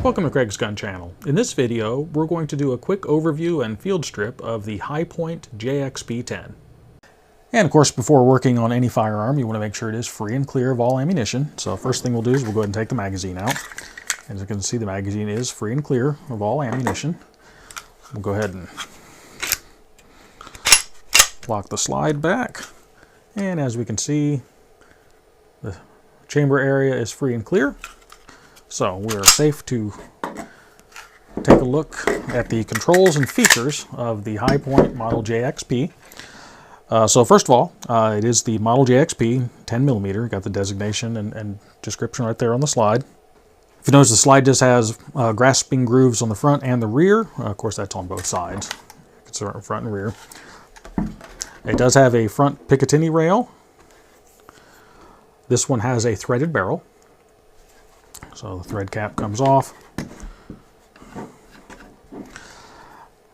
Welcome to Craig's Gun Channel. In this video, we're going to do a quick overview and field strip of the Hi-Point JXP 10. And of course, before working on any firearm, you want to make sure it is free and clear of all ammunition. So first thing we'll do is we'll go ahead and take the magazine out. As you can see, the magazine is free and clear of all ammunition. We'll go ahead and lock the slide back. And as we can see, the chamber area is free and clear. So we are safe to take a look at the controls and features of the Hi-Point model JXP. So first of all, it is the model JXP 10mm. Got the designation and description right there on the slide. If you notice, the slide just has grasping grooves on the front and the rear. Of course, that's on both sides. It's front and rear. It does have a front Picatinny rail. This one has a threaded barrel. So the thread cap comes off.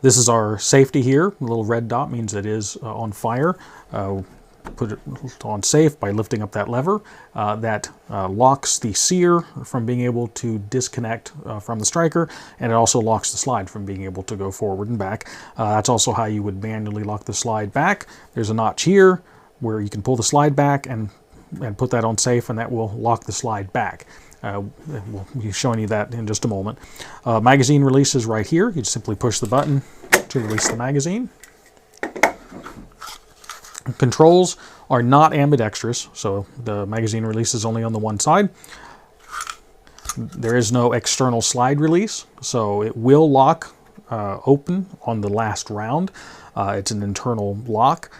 This is our safety here. The little red dot means it is on fire. Put it on safe by lifting up that lever. That locks the sear from being able to disconnect from the striker, and it also locks the slide from being able to go forward and back. That's also how you would manually lock the slide back. There's a notch here where you can pull the slide back and put that on safe, and that will lock the slide back. We'll be showing you that in just a moment. Magazine release is right here. You just simply push the button to release the magazine. Controls are not ambidextrous, so the magazine release is only on the one side. There is no external slide release, so it will lock open on the last round. It's an internal lock.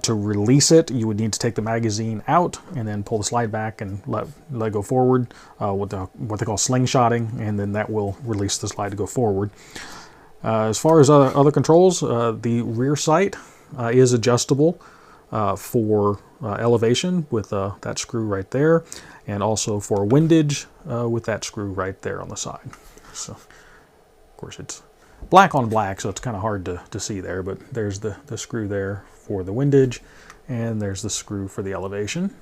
To release it, you would need to take the magazine out and then pull the slide back and let go forward with what they call slingshotting, and then that will release the slide to go forward. As far as other controls, the rear sight is adjustable for elevation with that screw right there, and also for windage with that screw right there on the side. So, of course, it's black on black, so it's kind of hard to see there, but there's the screw there for the windage, and there's the screw for the elevation.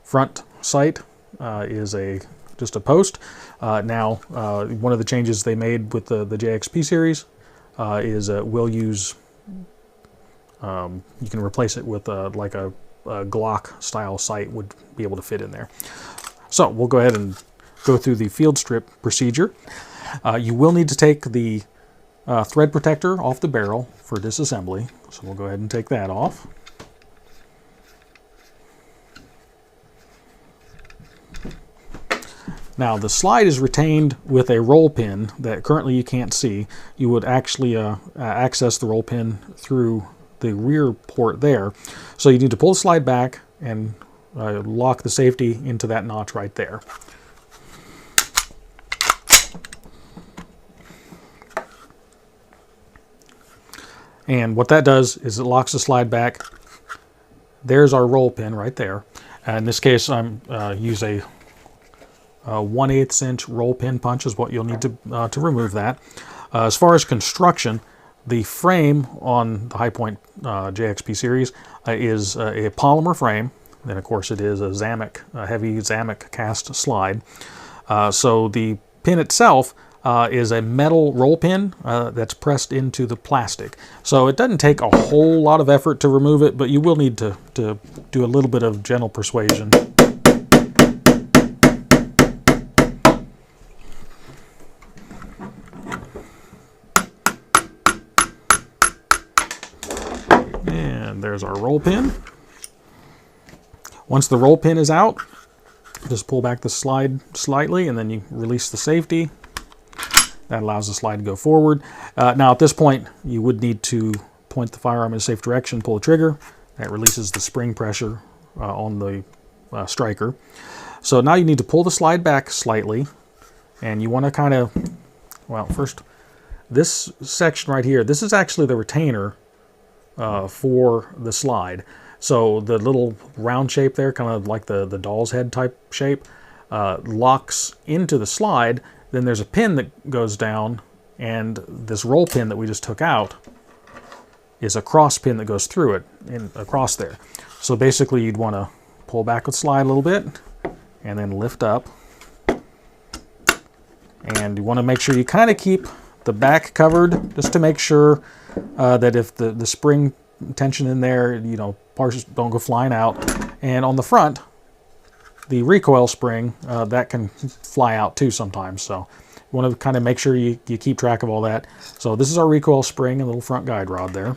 Front sight is just a post. Now, one of the changes they made with the JXP series is we'll use, you can replace it with like a Glock style sight would be able to fit in there. So we'll go ahead and go through the field strip procedure. You will need to take the thread protector off the barrel for disassembly, so we'll go ahead and take that off. Now the slide is retained with a roll pin that currently you can't see. You would actually access the roll pin through the rear port there. So you need to pull the slide back and lock the safety into that notch right there. And what that does is it locks the slide back. There's our roll pin right there. In this case, I'm use a 1/8 inch roll pin punch is what you'll need to remove that. As far as construction, the frame on the Hi-Point JXP series is a polymer frame. Then of course it is a heavy Zamak cast slide. So the pin itself is a metal roll pin that's pressed into the plastic. So it doesn't take a whole lot of effort to remove it, but you will need to do a little bit of gentle persuasion. And there's our roll pin. Once the roll pin is out, just pull back the slide slightly and then you release the safety. That allows the slide to go forward. Now at this point, you would need to point the firearm in a safe direction, pull the trigger. That releases the spring pressure on the striker. So now you need to pull the slide back slightly, and you want to kind of, well, first, this section right here, this is actually the retainer for the slide. So the little round shape there, kind of like the doll's head type shape, locks into the slide. Then there's a pin that goes down, and this roll pin that we just took out is a cross pin that goes through it and across there. So basically you'd want to pull back the slide a little bit and then lift up And you want to make sure you kind of keep the back covered, just to make sure that if the spring tension in there, you know, parts don't go flying out. And on the front, the recoil spring, that can fly out too sometimes. So you want to kind of make sure you keep track of all that. So this is our recoil spring and little front guide rod there.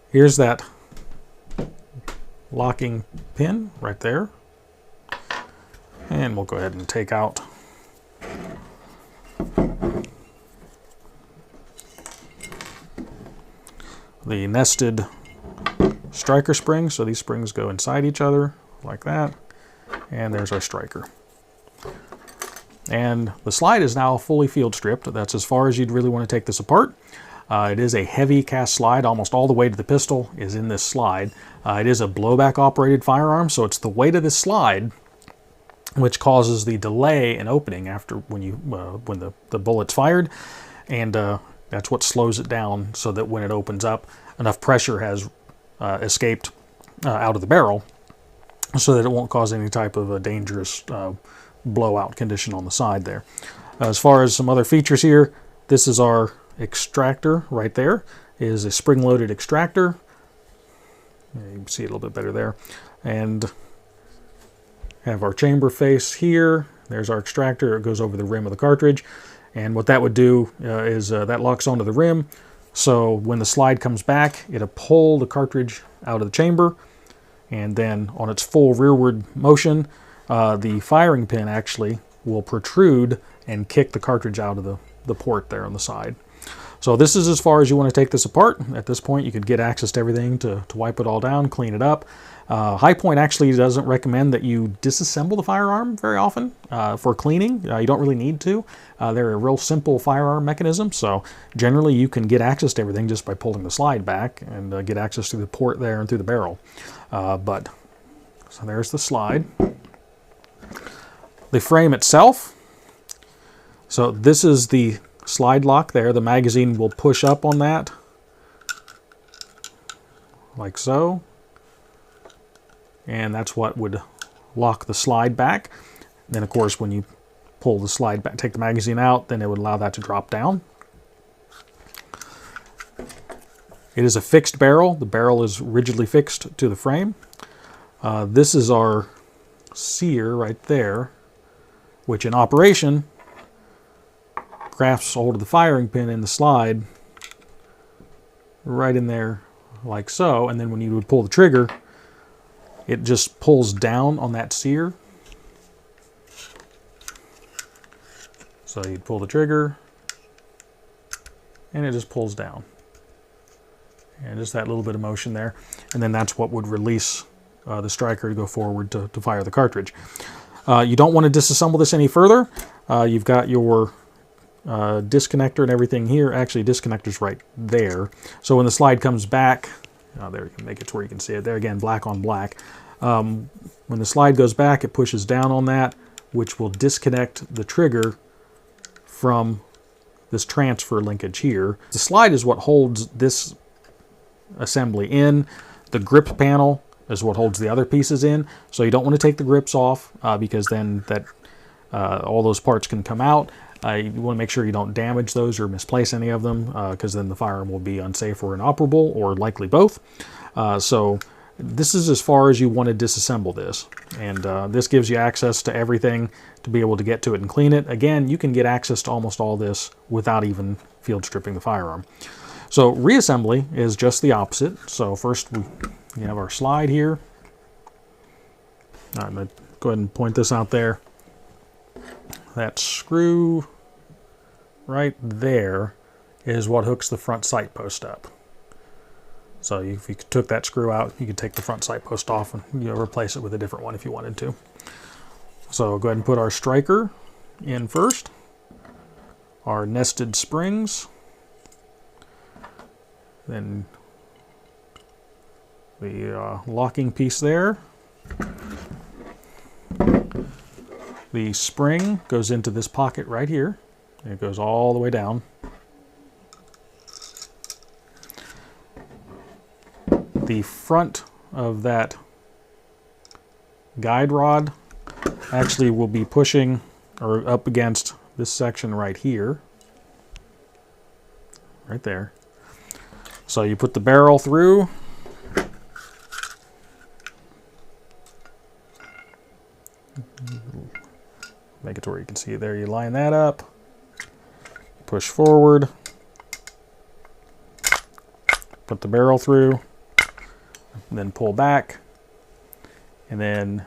Here's that locking pin right there. And we'll go ahead and take out the nested striker springs. So these springs go inside each other like that. And there's our striker. And the slide is now fully field stripped. That's as far as you'd really want to take this apart. It is a heavy cast slide. Almost all the weight of the pistol is in this slide. It is a blowback operated firearm, so it's the weight of this slide which causes the delay in opening after when the bullet's fired, and that's what slows it down, so that when it opens up, enough pressure has escaped out of the barrel so that it won't cause any type of a dangerous blowout condition on the side there. As far as some other features here, this is our extractor right there. It is a spring-loaded extractor. You can see it a little bit better there. And have our chamber face here. There's our extractor. It goes over the rim of the cartridge. And what that would do is that locks onto the rim. So when the slide comes back, it'll pull the cartridge out of the chamber. And then on its full rearward motion, the firing pin actually will protrude and kick the cartridge out of the port there on the side. So this is as far as you want to take this apart. At this point, you could get access to everything to wipe it all down, clean it up. High Point actually doesn't recommend that you disassemble the firearm very often for cleaning. You don't really need to. They're a real simple firearm mechanism, so generally you can get access to everything just by pulling the slide back and get access to the port there and through the barrel. So there's the slide. The frame itself. So this is the slide lock there. The magazine will push up on that like so, and that's what would lock the slide back. Then of course when you pull the slide back, take the magazine out, then it would allow that to drop down. It is a fixed barrel. The barrel is rigidly fixed to the frame. This is our sear right there, which in operation grasps hold of the firing pin in the slide right in there like so, and then when you would pull the trigger, it just pulls down on that sear. So you'd pull the trigger and it just pulls down, and just that little bit of motion there, and then that's what would release the striker to go forward to fire the cartridge. You don't want to disassemble this any further. You've got your disconnector and everything here. Actually, disconnector's right there. So when the slide comes back, there you can make it to where you can see it. There again, black on black. When the slide goes back, it pushes down on that, which will disconnect the trigger from this transfer linkage here. The slide is what holds this assembly in. The grip panel is what holds the other pieces in. So you don't want to take the grips off because then all those parts can come out. You want to make sure you don't damage those or misplace any of them, because then the firearm will be unsafe or inoperable, or likely both. So this is as far as you want to disassemble this. And this gives you access to everything to be able to get to it and clean it. Again, you can get access to almost all this without even field stripping the firearm. So reassembly is just the opposite. So first we have our slide here. I'm going to go ahead and point this out there. That screw right there is what hooks the front sight post up. So if you took that screw out, you could take the front sight post off and replace it with a different one if you wanted to. So go ahead and put our striker in first. Our nested springs. Then the locking piece there. The spring goes into this pocket right here, and it goes all the way down. The front of that guide rod actually will be pushing or up against this section right here. Right there. So you put the barrel through. Make it to where you can see it there. You line that up. Push forward. Put the barrel through. And then pull back. And then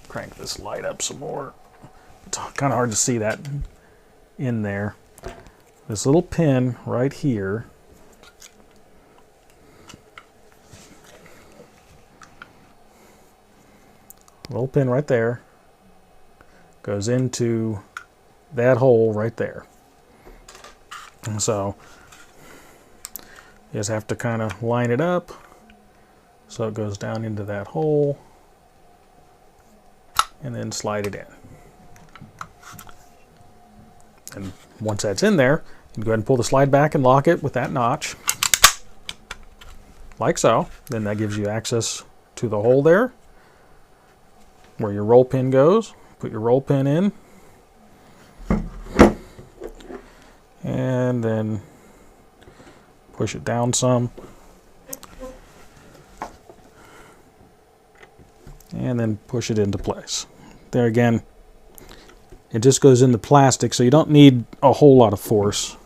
crank this light up some more. It's kind of hard to see that in there. This little pin right here little pin right there goes into that hole right there. And so you just have to kind of line it up so it goes down into that hole and then slide it in. And once that's in there, you can go ahead and pull the slide back and lock it with that notch, like so. Then that gives you access to the hole there where your roll pin goes. Put your roll pin in, and then push it down some, and then push it into place. There again, it just goes into plastic, so you don't need a whole lot of force.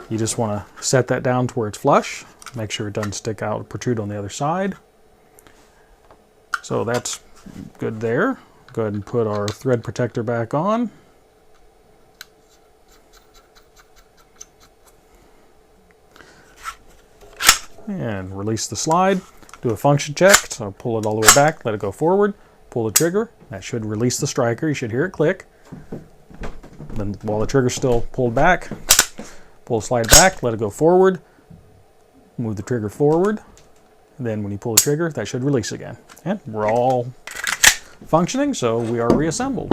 You just want to set that down to where it's flush. Make sure it doesn't stick out or protrude on the other side. So that's good there. Go ahead and put our thread protector back on. And release the slide. Do a function check. So pull it all the way back, let it go forward, pull the trigger. That should release the striker. You should hear it click. Then while the trigger's still pulled back, pull the slide back, let it go forward, move the trigger forward. And then when you pull the trigger, that should release again. And we're all functioning, so we are reassembled.